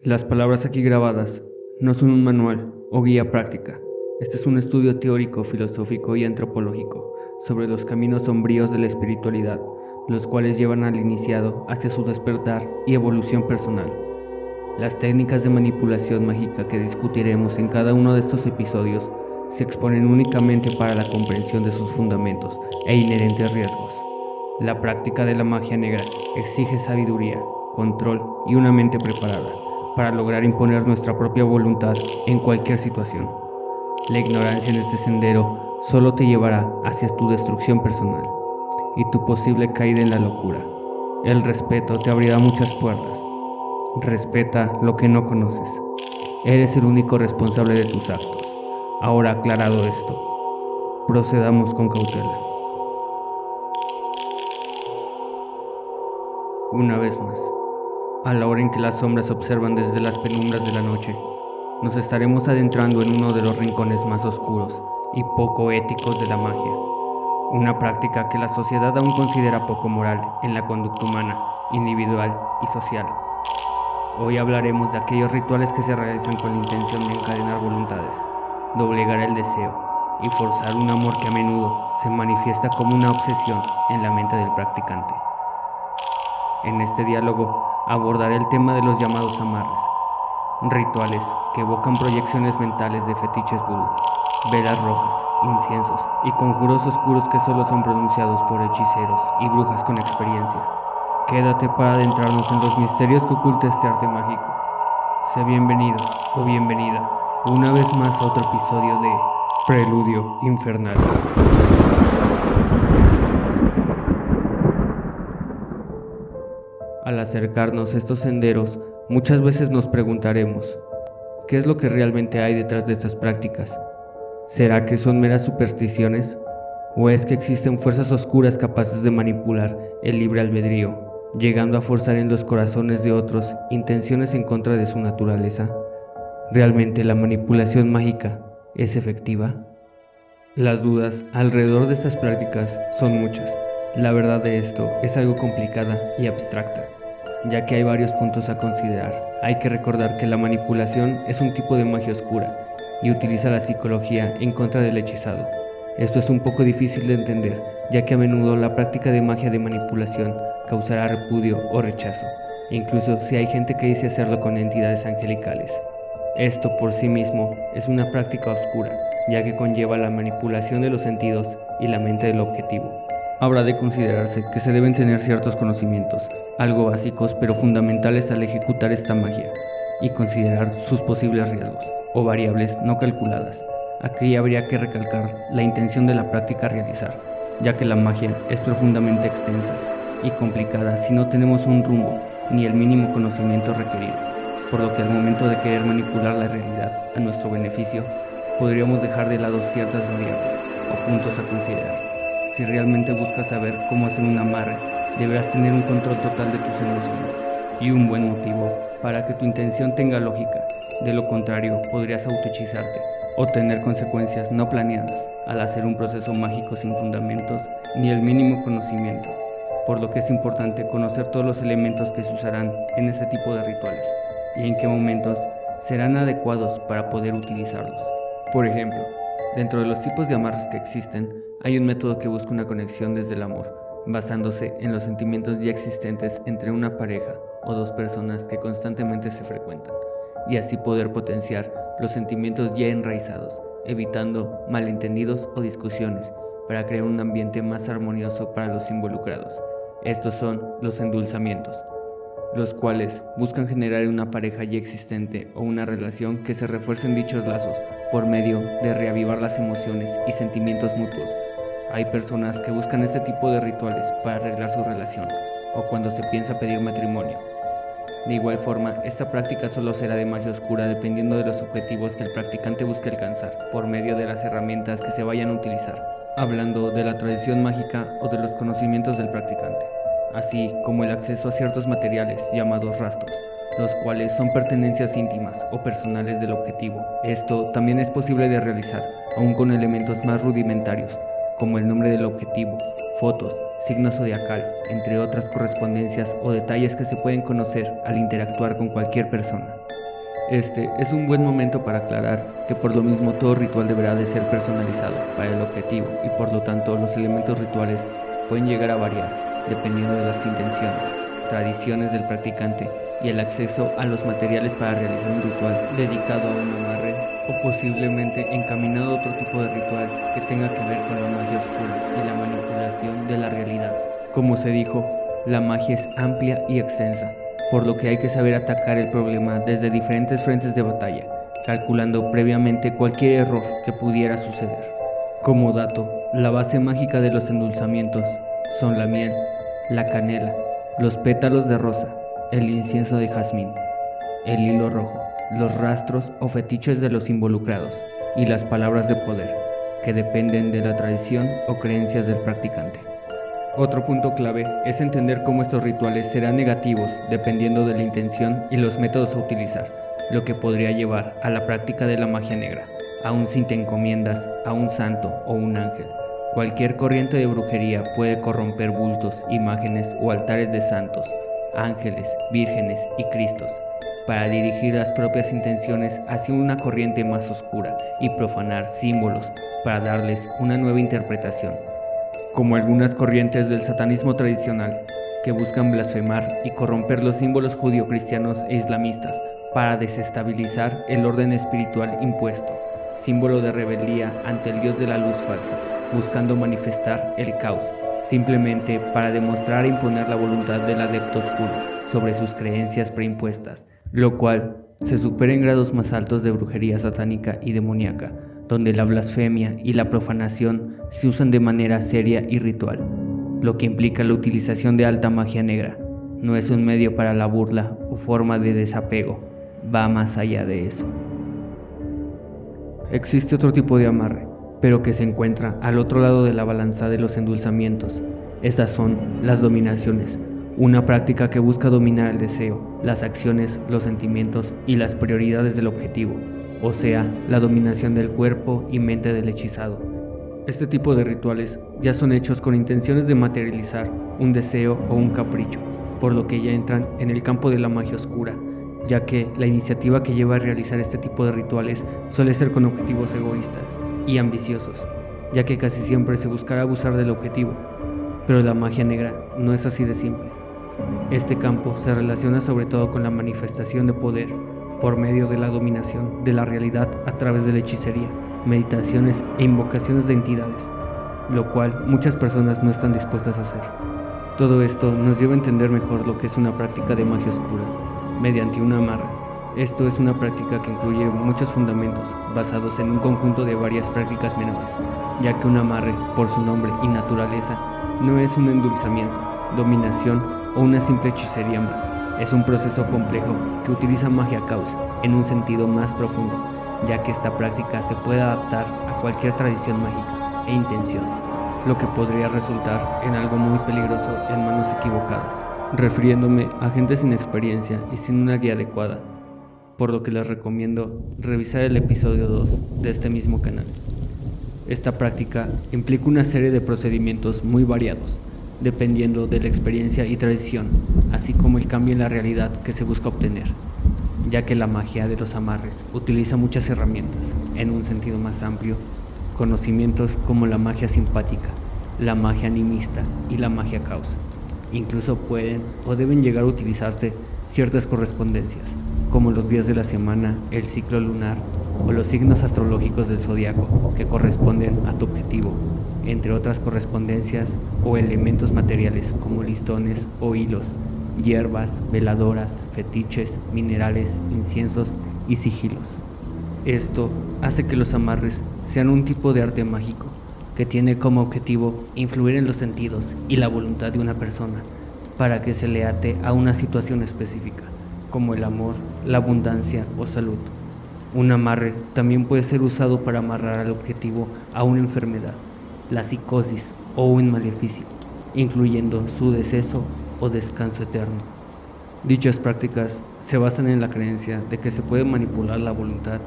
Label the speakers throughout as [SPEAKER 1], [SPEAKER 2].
[SPEAKER 1] Las palabras aquí grabadas no son un manual o guía práctica. Este es un estudio teórico, filosófico y antropológico sobre los caminos sombríos de la espiritualidad, los cuales llevan al iniciado hacia su despertar y evolución personal. Las técnicas de manipulación mágica que discutiremos en cada uno de estos episodios se exponen únicamente para la comprensión de sus fundamentos e inherentes riesgos. La práctica de la magia negra exige sabiduría, control y una mente preparada para lograr imponer nuestra propia voluntad en cualquier situación. La ignorancia en este sendero solo te llevará hacia tu destrucción personal y tu posible caída en la locura. El respeto te abrirá muchas puertas. Respeta lo que no conoces. Eres el único responsable de tus actos. Ahora aclarado esto, procedamos con cautela. Una vez más, a la hora en que las sombras se observan desde las penumbras de la noche, nos estaremos adentrando en uno de los rincones más oscuros y poco éticos de la magia, una práctica que la sociedad aún considera poco moral en la conducta humana, individual y social. Hoy hablaremos de aquellos rituales que se realizan con la intención de encadenar voluntades, doblegar el deseo y forzar un amor que a menudo se manifiesta como una obsesión en la mente del practicante. En este diálogo abordaré el tema de los llamados amarres, rituales que evocan proyecciones mentales de fetiches vudú, velas rojas, inciensos y conjuros oscuros que solo son pronunciados por hechiceros y brujas con experiencia. Quédate para adentrarnos en los misterios que oculta este arte mágico. Sé bienvenido o bienvenida una vez más a otro episodio de Preludio Infernal. Al acercarnos a estos senderos, muchas veces nos preguntaremos, ¿qué es lo que realmente hay detrás de estas prácticas? ¿Será que son meras supersticiones? ¿O es que existen fuerzas oscuras capaces de manipular el libre albedrío, llegando a forzar en los corazones de otros intenciones en contra de su naturaleza? ¿Realmente la manipulación mágica es efectiva? Las dudas alrededor de estas prácticas son muchas. La verdad de esto es algo complicada y abstracta, ya que hay varios puntos a considerar. Hay que recordar que la manipulación es un tipo de magia oscura y utiliza la psicología en contra del hechizado. Esto es un poco difícil de entender, ya que a menudo la práctica de magia de manipulación causará repudio o rechazo, incluso si hay gente que dice hacerlo con entidades angelicales. Esto por sí mismo es una práctica oscura, ya que conlleva la manipulación de los sentidos y la mente del objetivo. Habrá de considerarse que se deben tener ciertos conocimientos, algo básicos pero fundamentales al ejecutar esta magia, y considerar sus posibles riesgos o variables no calculadas. Aquí habría que recalcar la intención de la práctica a realizar, ya que la magia es profundamente extensa y complicada si no tenemos un rumbo ni el mínimo conocimiento requerido, por lo que al momento de querer manipular la realidad a nuestro beneficio, podríamos dejar de lado ciertas variables o puntos a considerar. Si realmente buscas saber cómo hacer un amarre, deberás tener un control total de tus emociones y un buen motivo para que tu intención tenga lógica. De lo contrario, podrías autohechizarte o tener consecuencias no planeadas al hacer un proceso mágico sin fundamentos ni el mínimo conocimiento, por lo que es importante conocer todos los elementos que se usarán en este tipo de rituales y en qué momentos serán adecuados para poder utilizarlos. Por ejemplo, dentro de los tipos de amarres que existen, hay un método que busca una conexión desde el amor, basándose en los sentimientos ya existentes entre una pareja o dos personas que constantemente se frecuentan, y así poder potenciar los sentimientos ya enraizados, evitando malentendidos o discusiones, para crear un ambiente más armonioso para los involucrados. Estos son los endulzamientos, los cuales buscan generar una pareja ya existente o una relación que se refuercen dichos lazos por medio de reavivar las emociones y sentimientos mutuos. Hay personas que buscan este tipo de rituales para arreglar su relación o cuando se piensa pedir matrimonio. De igual forma, esta práctica solo será de magia oscura dependiendo de los objetivos que el practicante busque alcanzar por medio de las herramientas que se vayan a utilizar, hablando de la tradición mágica o de los conocimientos del practicante, así como el acceso a ciertos materiales llamados rastros, los cuales son pertenencias íntimas o personales del objetivo. Esto también es posible de realizar, aún con elementos más rudimentarios, como el nombre del objetivo, fotos, signo zodiacal, entre otras correspondencias o detalles que se pueden conocer al interactuar con cualquier persona. Este es un buen momento para aclarar que por lo mismo todo ritual deberá de ser personalizado para el objetivo y por lo tanto los elementos rituales pueden llegar a variar dependiendo de las intenciones, tradiciones del practicante y el acceso a los materiales para realizar un ritual dedicado a un amarre o posiblemente encaminado a otro tipo de ritual que tenga que ver con la magia oscura y la manipulación de la realidad. Como se dijo, la magia es amplia y extensa, por lo que hay que saber atacar el problema desde diferentes frentes de batalla, calculando previamente cualquier error que pudiera suceder. Como dato, la base mágica de los endulzamientos son la miel, la canela, los pétalos de rosa, el incienso de jazmín, el hilo rojo, los rastros o fetiches de los involucrados y las palabras de poder, que dependen de la tradición o creencias del practicante. Otro punto clave es entender cómo estos rituales serán negativos dependiendo de la intención y los métodos a utilizar, lo que podría llevar a la práctica de la magia negra, aun si te encomiendas a un santo o un ángel. Cualquier corriente de brujería puede corromper bultos, imágenes o altares de santos, ángeles, vírgenes y cristos, para dirigir las propias intenciones hacia una corriente más oscura y profanar símbolos para darles una nueva interpretación, como algunas corrientes del satanismo tradicional que buscan blasfemar y corromper los símbolos judio-cristianos e islamistas para desestabilizar el orden espiritual impuesto, símbolo de rebeldía ante el Dios de la luz falsa, buscando manifestar el caos, simplemente para demostrar e imponer la voluntad del adepto oscuro sobre sus creencias preimpuestas, lo cual se supera en grados más altos de brujería satánica y demoníaca, donde la blasfemia y la profanación se usan de manera seria y ritual, lo que implica la utilización de alta magia negra. No es un medio para la burla o forma de desapego, va más allá de eso. Existe otro tipo de amarre, pero que se encuentra al otro lado de la balanza de los endulzamientos. Estas son las dominaciones, una práctica que busca dominar el deseo, las acciones, los sentimientos y las prioridades del objetivo, o sea, la dominación del cuerpo y mente del hechizado. Este tipo de rituales ya son hechos con intenciones de materializar un deseo o un capricho, por lo que ya entran en el campo de la magia oscura, ya que la iniciativa que lleva a realizar este tipo de rituales suele ser con objetivos egoístas y ambiciosos, ya que casi siempre se buscará abusar del objetivo, pero la magia negra no es así de simple. Este campo se relaciona sobre todo con la manifestación de poder por medio de la dominación de la realidad a través de la hechicería, meditaciones e invocaciones de entidades, lo cual muchas personas no están dispuestas a hacer. Todo esto nos lleva a entender mejor lo que es una práctica de magia oscura, mediante un amarre. Esto es una práctica que incluye muchos fundamentos, basados en un conjunto de varias prácticas menores, ya que un amarre, por su nombre y naturaleza, no es un endulzamiento, dominación o una simple hechicería más. Es un proceso complejo que utiliza magia caos en un sentido más profundo, ya que esta práctica se puede adaptar a cualquier tradición mágica e intención, lo que podría resultar en algo muy peligroso en manos equivocadas, refiriéndome a gente sin experiencia y sin una guía adecuada, por lo que les recomiendo revisar el episodio 2 de este mismo canal. Esta práctica implica una serie de procedimientos muy variados, dependiendo de la experiencia y tradición, así como el cambio en la realidad que se busca obtener, ya que la magia de los amarres utiliza muchas herramientas, en un sentido más amplio, conocimientos como la magia simpática, la magia animista y la magia caos. Incluso pueden o deben llegar a utilizarse ciertas correspondencias, como los días de la semana, el ciclo lunar o los signos astrológicos del zodiaco que corresponden a tu objetivo, entre otras correspondencias o elementos materiales como listones o hilos, hierbas, veladoras, fetiches, minerales, inciensos y sigilos. Esto hace que los amarres sean un tipo de arte mágico que tiene como objetivo influir en los sentidos y la voluntad de una persona para que se le ate a una situación específica, como el amor, la abundancia o salud. Un amarre también puede ser usado para amarrar al objetivo a una enfermedad, la psicosis o un maleficio, incluyendo su deceso o descanso eterno. Dichas prácticas se basan en la creencia de que se puede manipular la voluntad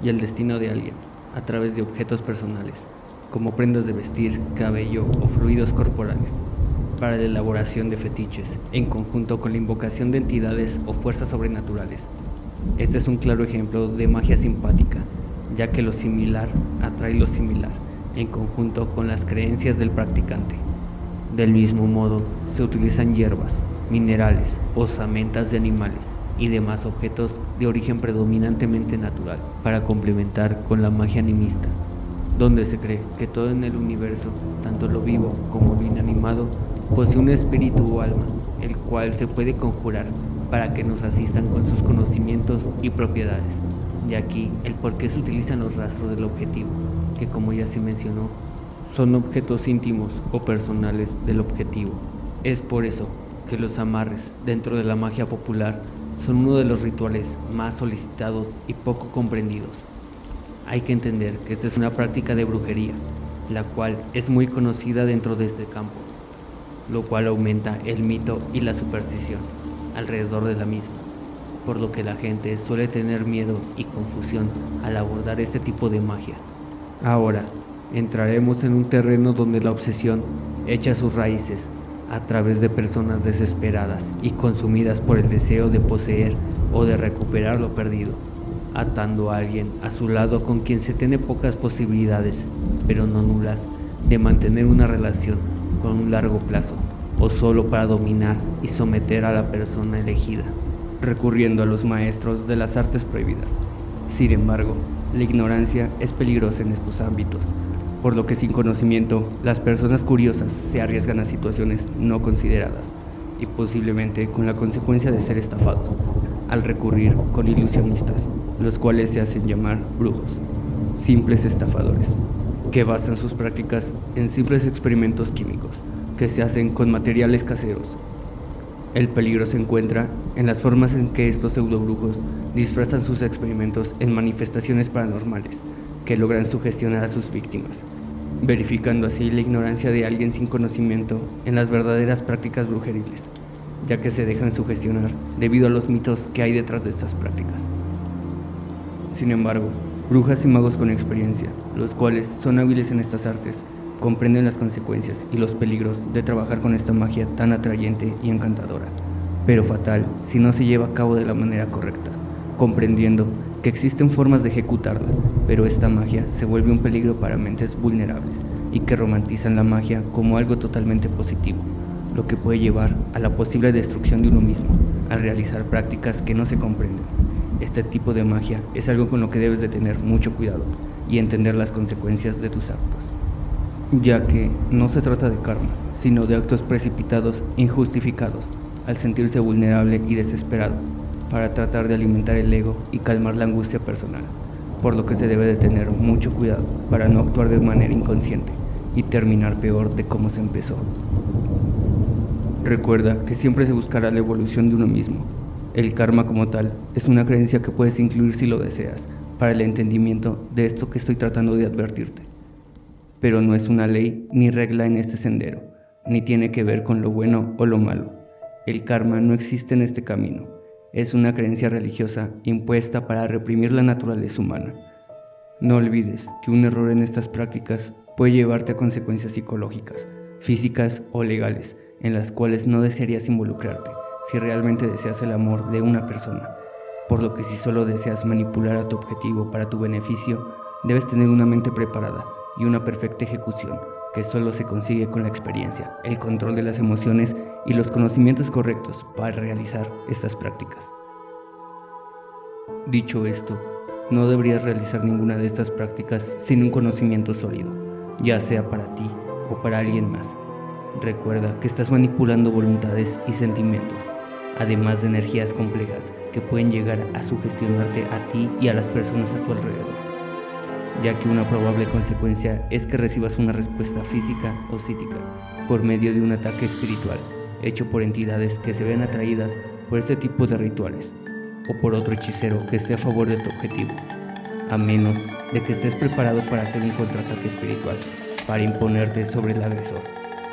[SPEAKER 1] y el destino de alguien a través de objetos personales, como prendas de vestir, cabello o fluidos corporales, para la elaboración de fetiches, en conjunto con la invocación de entidades o fuerzas sobrenaturales. Este es un claro ejemplo de magia simpática, ya que lo similar atrae lo similar, en conjunto con las creencias del practicante. Del mismo modo, se utilizan hierbas, minerales, osamentas de animales y demás objetos de origen predominantemente natural para complementar con la magia animista, donde se cree que todo en el universo, tanto lo vivo como lo inanimado, posee un espíritu o alma, el cual se puede conjurar para que nos asistan con sus conocimientos y propiedades. De aquí el por qué se utilizan los rastros del objetivo, que como ya se mencionó, son objetos íntimos o personales del objetivo. Es por eso que los amarres dentro de la magia popular son uno de los rituales más solicitados y poco comprendidos. Hay que entender que esta es una práctica de brujería, la cual es muy conocida dentro de este campo, lo cual aumenta el mito y la superstición alrededor de la misma, por lo que la gente suele tener miedo y confusión al abordar este tipo de magia. Ahora, entraremos en un terreno donde la obsesión echa sus raíces a través de personas desesperadas y consumidas por el deseo de poseer o de recuperar lo perdido, atando a alguien a su lado con quien se tiene pocas posibilidades, pero no nulas, de mantener una relación con un largo plazo, o solo para dominar y someter a la persona elegida, recurriendo a los maestros de las artes prohibidas. Sin embargo, la ignorancia es peligrosa en estos ámbitos, por lo que sin conocimiento, las personas curiosas se arriesgan a situaciones no consideradas y posiblemente con la consecuencia de ser estafados, al recurrir con ilusionistas, los cuales se hacen llamar brujos, simples estafadores, que basan sus prácticas en simples experimentos químicos que se hacen con materiales caseros. El peligro se encuentra en las formas en que estos pseudobrujos disfrazan sus experimentos en manifestaciones paranormales que logran sugestionar a sus víctimas, verificando así la ignorancia de alguien sin conocimiento en las verdaderas prácticas brujeriles, ya que se dejan sugestionar debido a los mitos que hay detrás de estas prácticas. Sin embargo, brujas y magos con experiencia, los cuales son hábiles en estas artes, comprenden las consecuencias y los peligros de trabajar con esta magia tan atrayente y encantadora, pero fatal si no se lleva a cabo de la manera correcta, comprendiendo que existen formas de ejecutarla, pero esta magia se vuelve un peligro para mentes vulnerables y que romantizan la magia como algo totalmente positivo, lo que puede llevar a la posible destrucción de uno mismo al realizar prácticas que no se comprenden. Este tipo de magia es algo con lo que debes de tener mucho cuidado y entender las consecuencias de tus actos, ya que no se trata de karma, sino de actos precipitados, injustificados, al sentirse vulnerable y desesperado, para tratar de alimentar el ego y calmar la angustia personal, por lo que se debe de tener mucho cuidado para no actuar de manera inconsciente y terminar peor de cómo se empezó. Recuerda que siempre se buscará la evolución de uno mismo. El karma como tal es una creencia que puedes incluir si lo deseas, para el entendimiento de esto que estoy tratando de advertirte. Pero no es una ley ni regla en este sendero, ni tiene que ver con lo bueno o lo malo. El karma no existe en este camino, es una creencia religiosa impuesta para reprimir la naturaleza humana. No olvides que un error en estas prácticas puede llevarte a consecuencias psicológicas, físicas o legales, en las cuales no desearías involucrarte si realmente deseas el amor de una persona. Por lo que si solo deseas manipular a tu objetivo para tu beneficio, debes tener una mente preparada y una perfecta ejecución, que solo se consigue con la experiencia, el control de las emociones y los conocimientos correctos para realizar estas prácticas. Dicho esto, no deberías realizar ninguna de estas prácticas sin un conocimiento sólido, ya sea para ti o para alguien más. Recuerda que estás manipulando voluntades y sentimientos, además de energías complejas que pueden llegar a sugestionarte a ti y a las personas a tu alrededor, ya que una probable consecuencia es que recibas una respuesta física o psíquica por medio de un ataque espiritual hecho por entidades que se ven atraídas por este tipo de rituales o por otro hechicero que esté a favor de tu objetivo, a menos de que estés preparado para hacer un contraataque espiritual para imponerte sobre el agresor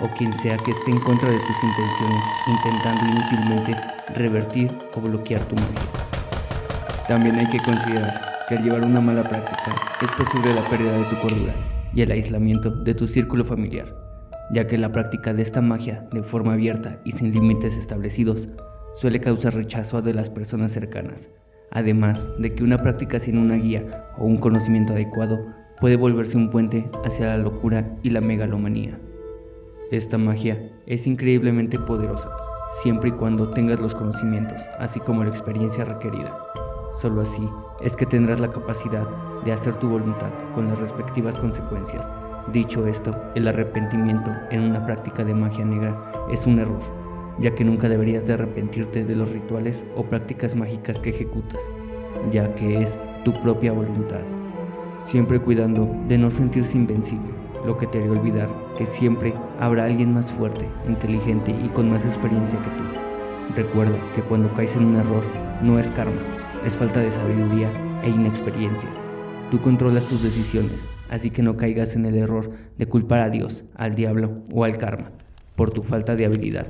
[SPEAKER 1] o quien sea que esté en contra de tus intenciones, intentando inútilmente revertir o bloquear tu magia. También hay que considerar que al llevar una mala práctica es posible la pérdida de tu cordura y el aislamiento de tu círculo familiar, ya que la práctica de esta magia de forma abierta y sin límites establecidos suele causar rechazo de las personas cercanas, además de que una práctica sin una guía o un conocimiento adecuado puede volverse un puente hacia la locura y la megalomanía. Esta magia es increíblemente poderosa, siempre y cuando tengas los conocimientos, así como la experiencia requerida. Solo así es que tendrás la capacidad de hacer tu voluntad con las respectivas consecuencias. Dicho esto, el arrepentimiento en una práctica de magia negra es un error, ya que nunca deberías de arrepentirte de los rituales o prácticas mágicas que ejecutas, ya que es tu propia voluntad. Siempre cuidando de no sentirse invencible, lo que te haría olvidar que siempre habrá alguien más fuerte, inteligente y con más experiencia que tú. Recuerda que cuando caes en un error, no es karma, es falta de sabiduría e inexperiencia. Tú controlas tus decisiones, así que no caigas en el error de culpar a Dios, al diablo o al karma por tu falta de habilidad.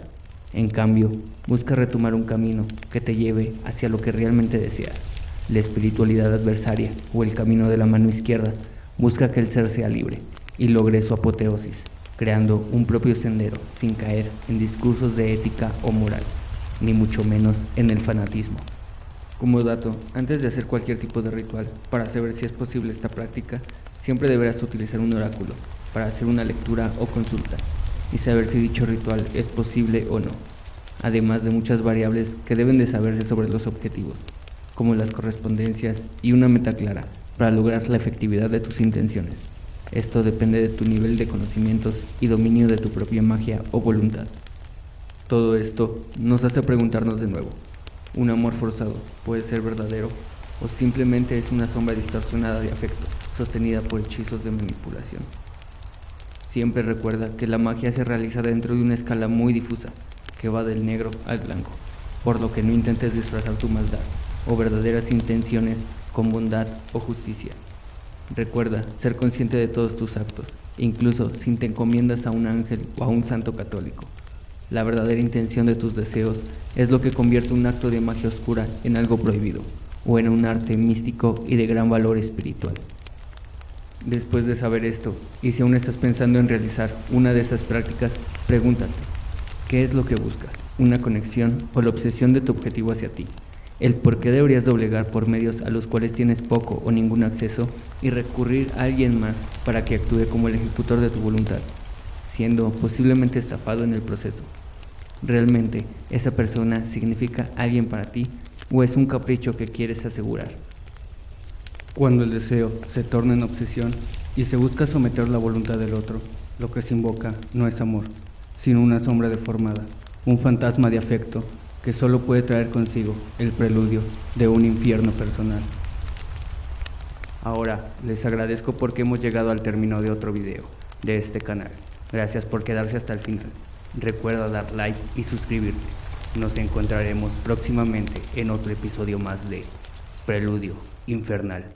[SPEAKER 1] En cambio, busca retomar un camino que te lleve hacia lo que realmente deseas. La espiritualidad adversaria o el camino de la mano izquierda busca que el ser sea libre y logre su apoteosis, creando un propio sendero sin caer en discursos de ética o moral, ni mucho menos en el fanatismo. Como dato, antes de hacer cualquier tipo de ritual, para saber si es posible esta práctica, siempre deberás utilizar un oráculo para hacer una lectura o consulta y saber si dicho ritual es posible o no, además de muchas variables que deben de saberse sobre los objetivos, como las correspondencias y una meta clara para lograr la efectividad de tus intenciones. Esto depende de tu nivel de conocimientos y dominio de tu propia magia o voluntad. Todo esto nos hace preguntarnos de nuevo, ¿un amor forzado puede ser verdadero o simplemente es una sombra distorsionada de afecto, sostenida por hechizos de manipulación? Siempre recuerda que la magia se realiza dentro de una escala muy difusa, que va del negro al blanco, por lo que no intentes disfrazar tu maldad o verdaderas intenciones con bondad o justicia. Recuerda ser consciente de todos tus actos, incluso si te encomiendas a un ángel o a un santo católico. La verdadera intención de tus deseos es lo que convierte un acto de magia oscura en algo prohibido, o en un arte místico y de gran valor espiritual. Después de saber esto, y si aún estás pensando en realizar una de esas prácticas, pregúntate, ¿qué es lo que buscas? ¿Una conexión o la obsesión de tu objetivo hacia ti? El por qué deberías doblegar por medios a los cuales tienes poco o ningún acceso y recurrir a alguien más para que actúe como el ejecutor de tu voluntad, siendo posiblemente estafado en el proceso. ¿Realmente esa persona significa alguien para ti o es un capricho que quieres asegurar? Cuando el deseo se torna en obsesión y se busca someter la voluntad del otro, lo que se invoca no es amor, sino una sombra deformada, un fantasma de afecto que solo puede traer consigo el preludio de un infierno personal. Ahora les agradezco porque hemos llegado al término de otro video de este canal. Gracias por quedarse hasta el final. Recuerda dar like y suscribirte. Nos encontraremos próximamente en otro episodio más de Preludio Infernal.